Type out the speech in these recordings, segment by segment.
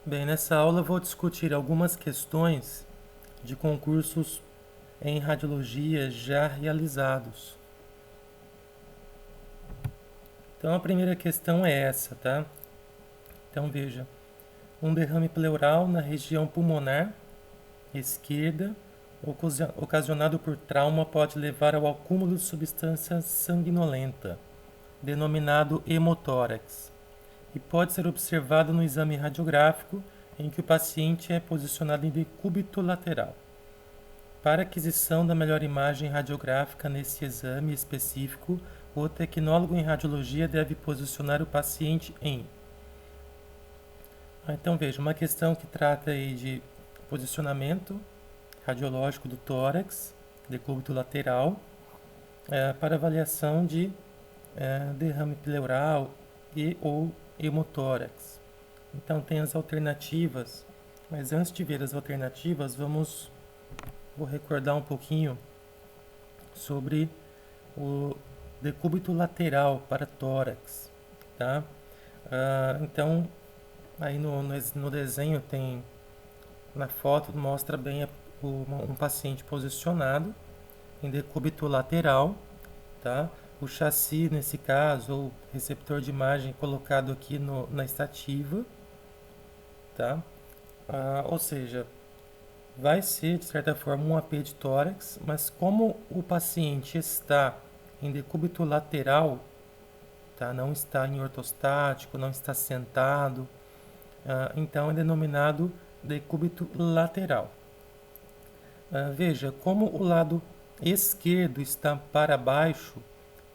Bem, nessa aula eu vou discutir algumas questões de concursos em radiologia já realizados. Então a primeira questão é essa, tá? Então veja, um derrame pleural na região pulmonar esquerda ocasionado por trauma pode levar ao acúmulo de substância sanguinolenta, denominado hemotórax, e pode ser observado no exame radiográfico em que o paciente é posicionado em decúbito lateral. Para aquisição da melhor imagem radiográfica nesse exame específico, o tecnólogo em radiologia deve posicionar o paciente em... Então veja, uma questão que trata aí de posicionamento radiológico do tórax, decúbito lateral, para avaliação de derrame pleural e ou hemotórax. Então tem as alternativas, mas antes de ver as alternativas, vou recordar um pouquinho sobre o decúbito lateral para tórax, tá? Então, aí no desenho tem, na foto mostra bem um paciente posicionado em decúbito lateral, tá? O chassi, nesse caso, ou receptor de imagem colocado aqui na estativa, tá? Ou seja, vai ser, de certa forma, um AP de tórax, mas como o paciente está em decúbito lateral, tá? Não está em ortostático, não está sentado, então é denominado decúbito lateral. Veja, como o lado esquerdo está para baixo,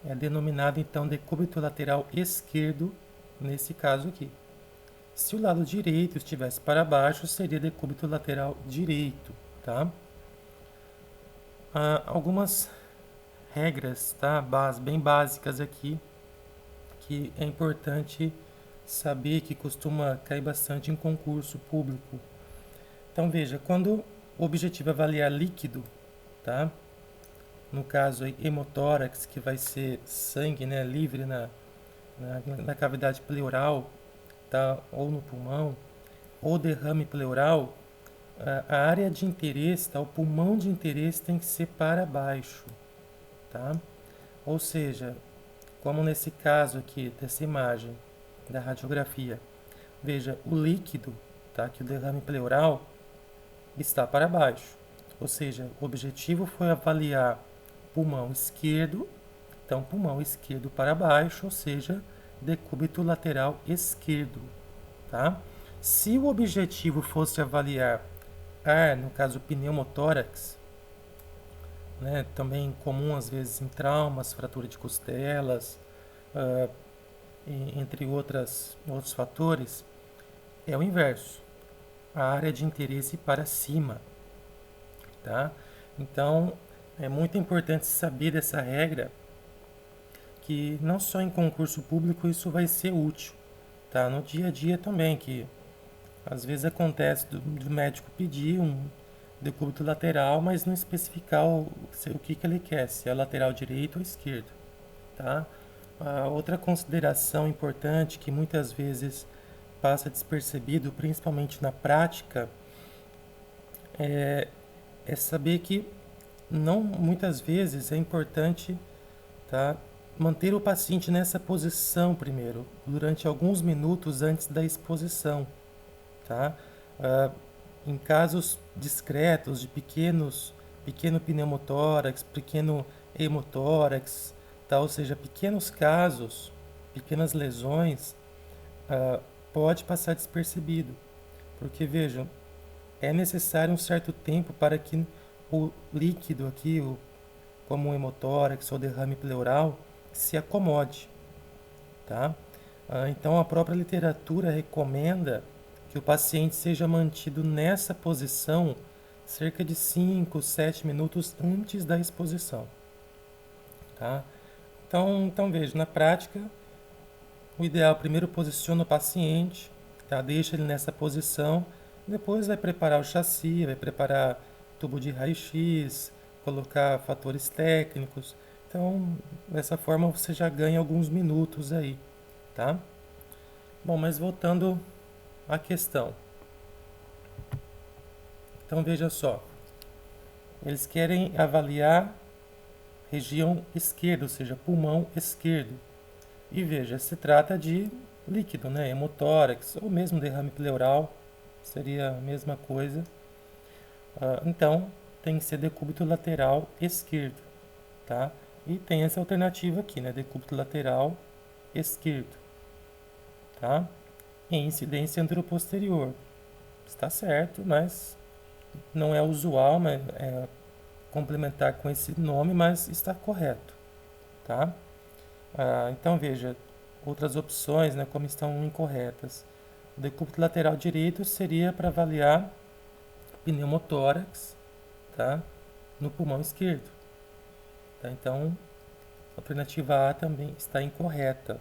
é denominado então decúbito lateral esquerdo, nesse caso aqui. Se o lado direito estivesse para baixo, seria decúbito lateral direito, tá? Algumas regras, tá? Bem básicas aqui, que é importante saber, que costuma cair bastante em concurso público. Então veja, quando o objetivo é avaliar líquido, tá? No caso aí, hemotórax, que vai ser sangue, né, livre na cavidade pleural, tá? Ou no pulmão, ou derrame pleural, a área de interesse, tá? O pulmão de interesse tem que ser para baixo, tá? Ou seja, como nesse caso aqui, dessa imagem da radiografia, veja, o líquido, tá? Que o derrame pleural está para baixo. Ou seja, o objetivo foi avaliar pulmão esquerdo, então pulmão esquerdo para baixo, ou seja, decúbito lateral esquerdo, tá? Se o objetivo fosse avaliar ar, no caso pneumotórax, né, também comum às vezes em traumas, fratura de costelas, entre outros fatores, é o inverso, a área de interesse para cima, tá? Então, é muito importante saber dessa regra, que não só em concurso público isso vai ser útil, tá? No dia a dia também, que às vezes acontece do médico pedir um decúbito lateral, mas não especificar o que ele quer, se é lateral direito ou esquerdo, tá? Outra consideração importante que muitas vezes passa despercebido, principalmente na prática, é saber que não muitas vezes é importante, tá, manter o paciente nessa posição primeiro, durante alguns minutos antes da exposição, tá? Em casos discretos de pequeno pneumotórax, pequeno hemotórax, tá? Ou seja, pequenos casos, pequenas lesões, pode passar despercebido, porque vejam, é necessário um certo tempo para que o líquido aqui, como o hemotórax ou derrame pleural, se acomode, tá? Então a própria literatura recomenda que o paciente seja mantido nessa posição cerca de 5, 7 minutos antes da exposição, tá? Então veja, na prática, o ideal primeiro posiciona o paciente, tá? Deixa ele nessa posição, depois vai preparar o chassi, vai preparar tubo de raio-x, colocar fatores técnicos. Então, dessa forma você já ganha alguns minutos aí, tá? Bom, mas voltando à questão. Então veja só, eles querem avaliar região esquerda, ou seja, pulmão esquerdo. E veja, se trata de líquido, né? Hemotórax, ou mesmo derrame pleural, seria a mesma coisa. Então, tem que ser decúbito lateral esquerdo, tá? E tem essa alternativa aqui, né? Decúbito lateral esquerdo, tá? Em incidência anteroposterior. Está certo, mas não é usual, mas é complementar com esse nome, mas está correto, tá? Então veja, outras opções, né, como estão incorretas. O decúbito lateral direito seria para avaliar pneumotórax, tá? No pulmão esquerdo. Tá? Então, a alternativa A também está incorreta.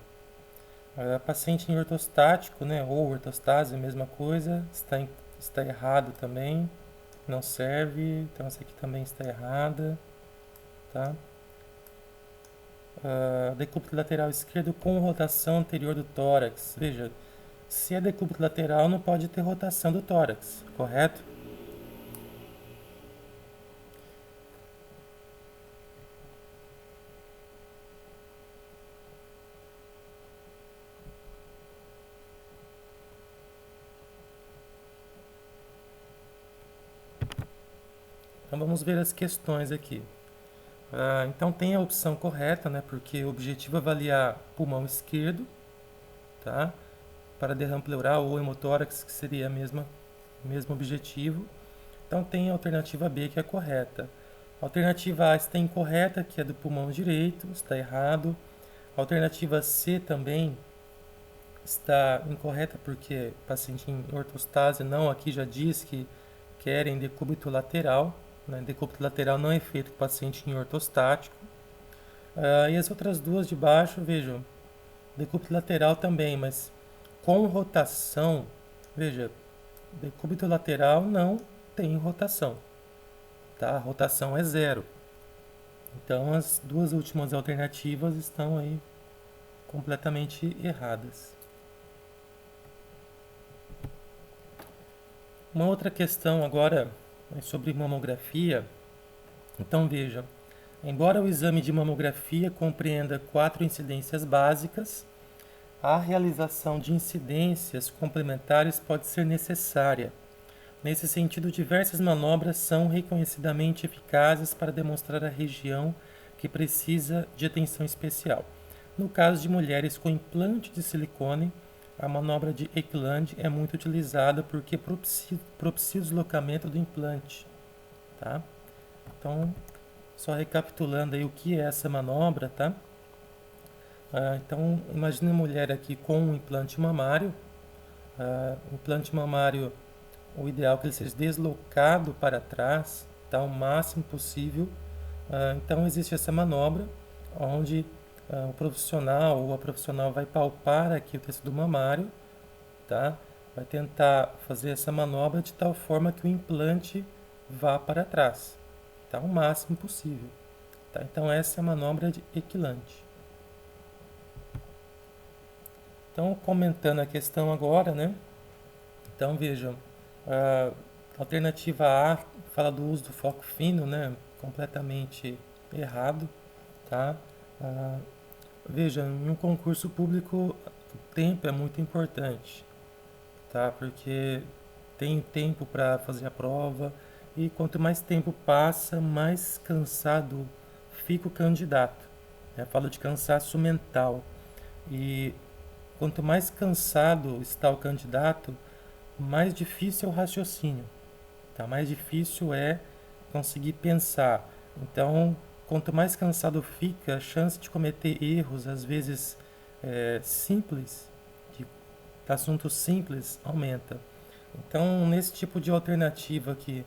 Paciente em ortostático, né, ou ortostase, mesma coisa, está errado também, não serve, então essa aqui também está errada, tá? Decúbito lateral esquerdo com rotação anterior do tórax. Veja, se é decúbito lateral, não pode ter rotação do tórax, correto? Então vamos ver as questões aqui. Então tem a opção correta, né? Porque o objetivo é avaliar pulmão esquerdo, tá? Para derrame pleural ou hemotórax, que seria o mesmo objetivo. Então tem a alternativa B, que é correta. A alternativa A está incorreta, que é do pulmão direito, está errado. A alternativa C também está incorreta, porque paciente em ortostase não, aqui já diz que querem decúbito lateral. Né? Decúbito lateral não é feito com paciente em ortostático. E as outras duas de baixo, vejam, decúbito lateral também, mas com rotação, veja, decúbito lateral não tem rotação, tá? A rotação é zero. Então as duas últimas alternativas estão aí completamente erradas. Uma outra questão agora é sobre mamografia. Então veja, embora o exame de mamografia compreenda 4 incidências básicas, a realização de incidências complementares pode ser necessária. Nesse sentido, diversas manobras são reconhecidamente eficazes para demonstrar a região que precisa de atenção especial. No caso de mulheres com implante de silicone, a manobra de Ekeland é muito utilizada porque propicia o deslocamento do implante. Tá? Então, só recapitulando aí o que é essa manobra, tá? Então, imagine a mulher aqui com um implante mamário. O implante mamário, o ideal é que ele seja deslocado para trás, tá? O máximo possível. Então, existe essa manobra, onde o profissional ou a profissional vai palpar aqui o tecido mamário, tá? Vai tentar fazer essa manobra de tal forma que o implante vá para trás, tá? O máximo possível. Tá? Então, essa é a manobra de Ekeland. Então, comentando a questão agora, né? Então, vejam, a alternativa A fala do uso do foco fino, né? Completamente errado, tá? Veja, em um concurso público, o tempo é muito importante, tá? Porque tem tempo para fazer a prova e quanto mais tempo passa, mais cansado fica o candidato. Falo de cansaço mental. E quanto mais cansado está o candidato, mais difícil é o raciocínio, tá? Mais difícil é conseguir pensar. Então, quanto mais cansado fica, a chance de cometer erros, às vezes simples, de assuntos simples, aumenta. Então, nesse tipo de alternativa aqui,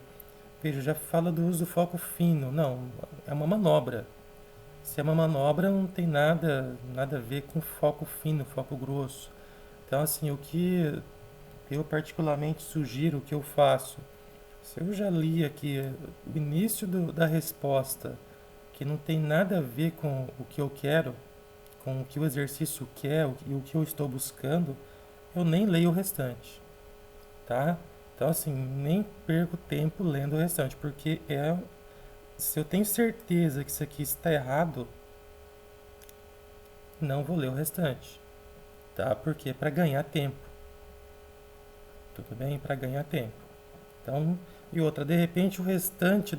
veja, já fala do uso do foco fino. Não, é uma manobra. Se é uma manobra, não tem nada a ver com foco fino, foco grosso. Então, assim, o que eu particularmente sugiro, o que eu faço, se eu já li aqui o início da resposta, que não tem nada a ver com o que eu quero, com o que o exercício quer e o que eu estou buscando, eu nem leio o restante, tá? Então, assim, nem perco tempo lendo o restante, porque se eu tenho certeza que isso aqui está errado, não vou ler o restante, tá? Porque é para ganhar tempo, tudo bem? Para ganhar tempo. Então, e outra, de repente o restante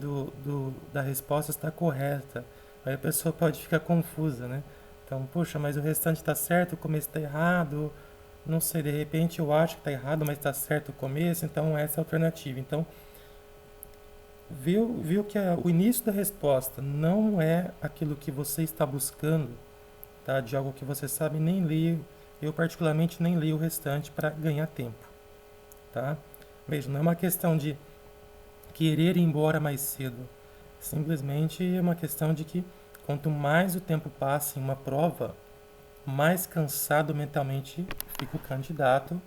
da resposta está correta. Aí a pessoa pode ficar confusa, né? Então, poxa, mas o restante está certo, o começo está errado. Não sei, de repente eu acho que está errado, mas está certo o começo, então essa é a alternativa. Então, viu que o início da resposta não é aquilo que você está buscando, tá? De algo que você sabe, nem leio. Eu particularmente nem leio o restante para ganhar tempo, tá? Veja, não é uma questão de querer ir embora mais cedo. Simplesmente é uma questão de que quanto mais o tempo passa em uma prova, mais cansado mentalmente fica o candidato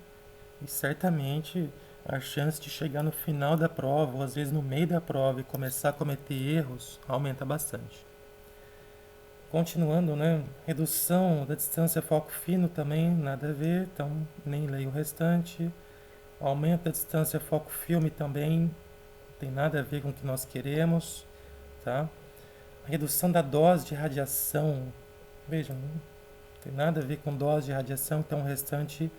e certamente a chance de chegar no final da prova, ou às vezes no meio da prova e começar a cometer erros, aumenta bastante. Continuando, né? Redução da distância foco fino também, nada a ver, então nem leio o restante. Aumento da distância foco filme também, não tem nada a ver com o que nós queremos, tá? A redução da dose de radiação, vejam, não tem nada a ver com dose de radiação, então o restante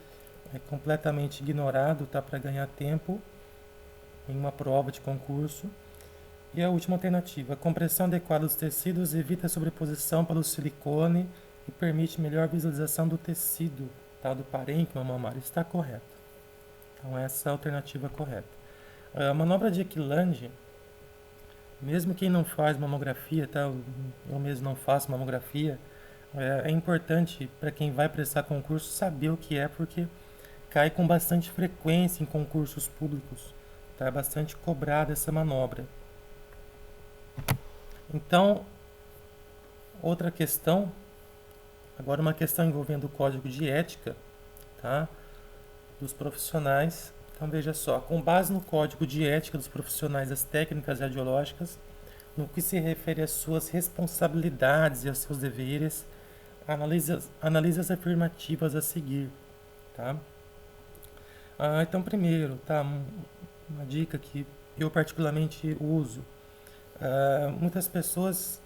é completamente ignorado, tá? Para ganhar tempo em uma prova de concurso. E a última alternativa, a compressão adequada dos tecidos evita a sobreposição pelo silicone e permite melhor visualização do tecido, tá? Do parênquima mamário. Está correto. Então essa é a alternativa correta. A manobra de Ekeland, mesmo quem não faz mamografia, tá? Eu mesmo não faço mamografia, é importante para quem vai prestar concurso saber o que é, porque cai com bastante frequência em concursos públicos. Tá? É bastante cobrada essa manobra. Então, outra questão, agora uma questão envolvendo o código de ética, tá? Dos profissionais. Então veja só, com base no código de ética dos profissionais das técnicas radiológicas, no que se refere às suas responsabilidades e aos seus deveres, analise as afirmativas a seguir, tá? Então primeiro, tá? Uma dica que eu particularmente uso. Muitas pessoas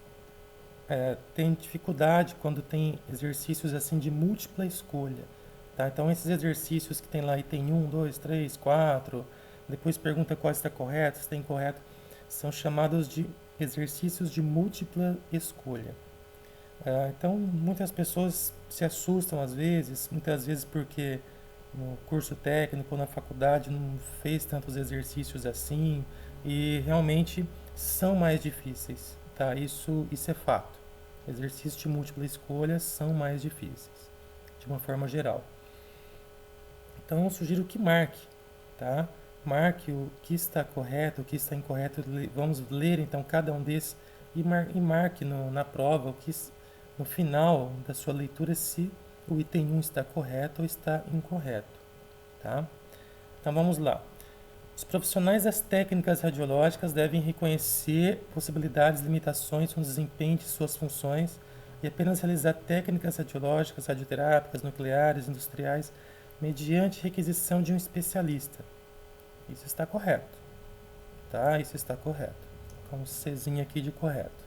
têm dificuldade quando tem exercícios assim de múltipla escolha. Tá? Então esses exercícios que tem lá item 1, 2, 3, 4, depois pergunta qual está correto, se está incorreto, são chamados de exercícios de múltipla escolha. Então muitas pessoas se assustam às vezes, muitas vezes porque no curso técnico ou na faculdade não fez tantos exercícios assim e realmente são mais difíceis, tá? Isso é fato. Exercícios de múltipla escolha são mais difíceis, de uma forma geral. Então eu sugiro que marque, tá? Marque o que está correto, o que está incorreto. Vamos ler então cada um desses e marque na prova, no final da sua leitura, se o item 1 está correto ou está incorreto, tá? Então vamos lá. Os profissionais das técnicas radiológicas devem reconhecer possibilidades e limitações no desempenho de suas funções e apenas realizar técnicas radiológicas, radioterápicas, nucleares, industriais, mediante requisição de um especialista. Isso está correto, tá? Isso está correto. Com um Czinho aqui de correto.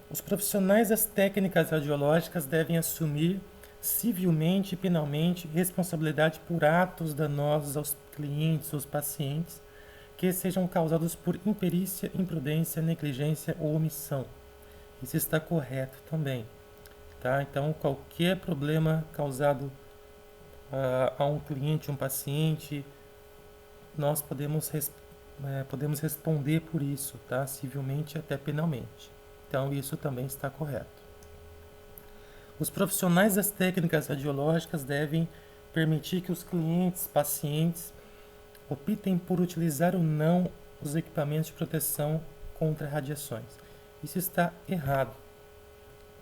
Os profissionais das técnicas radiológicas devem assumir civilmente e penalmente responsabilidade por atos danosos aos clientes ou aos pacientes que sejam causados por imperícia, imprudência, negligência ou omissão. Isso está correto também. Tá? Então, qualquer problema causado a um cliente, um paciente, nós podemos responder por isso, tá? Civilmente e até penalmente. Então, isso também está correto. Os profissionais das técnicas radiológicas devem permitir que os clientes, pacientes, optem por utilizar ou não os equipamentos de proteção contra radiações. Isso está errado,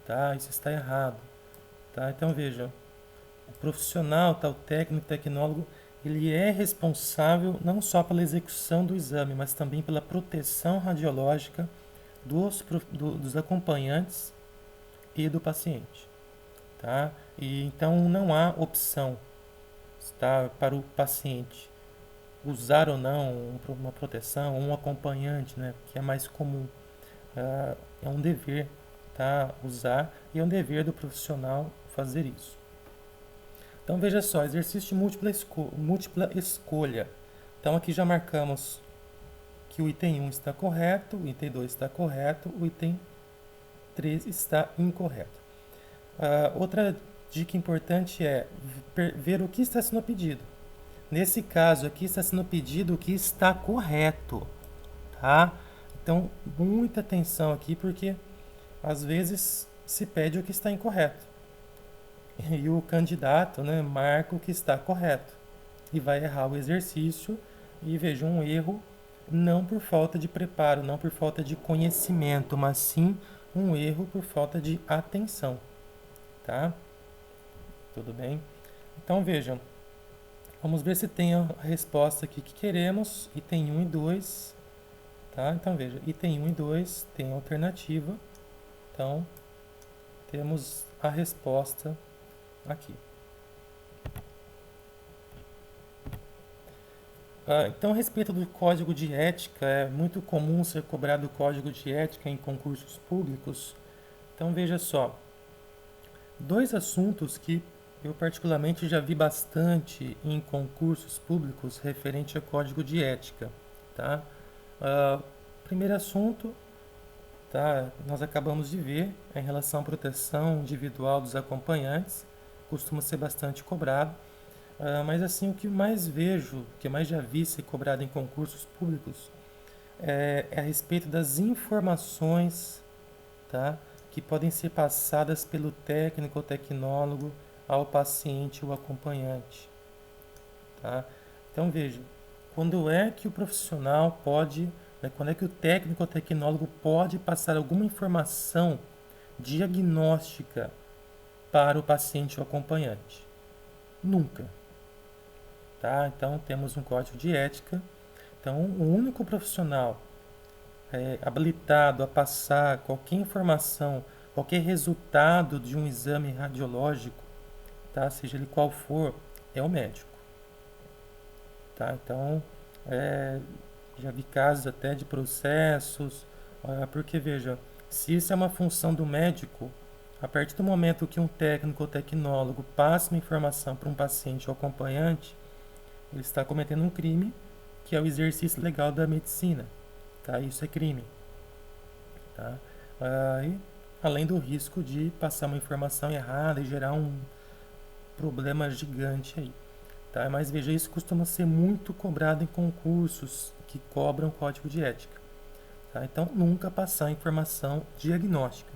tá? Isso está errado, tá? Então veja, o profissional, tá, o técnico, tecnólogo, ele é responsável não só pela execução do exame, mas também pela proteção radiológica dos acompanhantes e do paciente. Tá? E então não há opção, tá, para o paciente. usar ou não uma proteção, um acompanhante, né, que é mais comum. É um dever, tá, usar, e é um dever do profissional fazer isso. Então veja só, exercício de múltipla escolha. Então aqui já marcamos que o item 1 está correto, o item 2 está correto, o item 3 está incorreto. Outra dica importante é ver o que está sendo pedido. Nesse caso aqui está sendo pedido o que está correto, tá? Então, muita atenção aqui, porque às vezes se pede o que está incorreto. E o candidato, né, marca o que está correto e vai errar o exercício. E veja, um erro não por falta de preparo, não por falta de conhecimento, mas sim um erro por falta de atenção, tá? Tudo bem? Então vejam, vamos ver se tem a resposta aqui que queremos, item 1 e 2, tá? Então veja, item 1 e 2 tem alternativa, então temos a resposta aqui. Então, a respeito do código de ética, é muito comum ser cobrado o código de ética em concursos públicos. Então, veja só, dois assuntos que eu particularmente já vi bastante em concursos públicos referente a código de ética, tá? Primeiro assunto, tá? Nós acabamos de ver em relação à proteção individual dos acompanhantes, costuma ser bastante cobrado. Mas assim, o que mais vejo, o que mais já vi ser cobrado em concursos públicos é a respeito das informações, tá, que podem ser passadas pelo técnico ou tecnólogo ao paciente ou acompanhante. Tá? Então veja, quando é que o profissional pode, né, quando é que o técnico ou tecnólogo pode passar alguma informação diagnóstica para o paciente ou acompanhante? Nunca. Tá? Então temos um código de ética. Então o único profissional habilitado a passar qualquer informação, qualquer resultado de um exame radiológico, tá? Seja ele qual for, é o médico. Tá? Então já vi casos até de processos, porque veja, se isso é uma função do médico, a partir do momento que um técnico ou tecnólogo passa uma informação para um paciente ou acompanhante, ele está cometendo um crime, que é o exercício legal da medicina, tá? Isso é crime, tá? E, além do risco de passar uma informação errada e gerar um problema gigante aí, tá? Mas veja, isso costuma ser muito cobrado em concursos que cobram código de ética, tá? Então, nunca passar informação diagnóstica,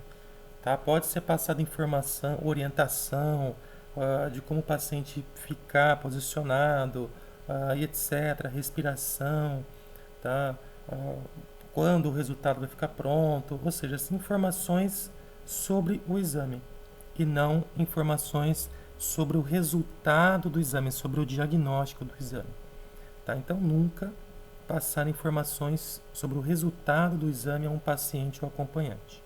tá? Pode ser passada informação, orientação, de como o paciente ficar posicionado, e etc., respiração, tá? Quando o resultado vai ficar pronto, ou seja, as informações sobre o exame e não informações sobre o resultado do exame, sobre o diagnóstico do exame, tá? Então, nunca passar informações sobre o resultado do exame a um paciente ou acompanhante.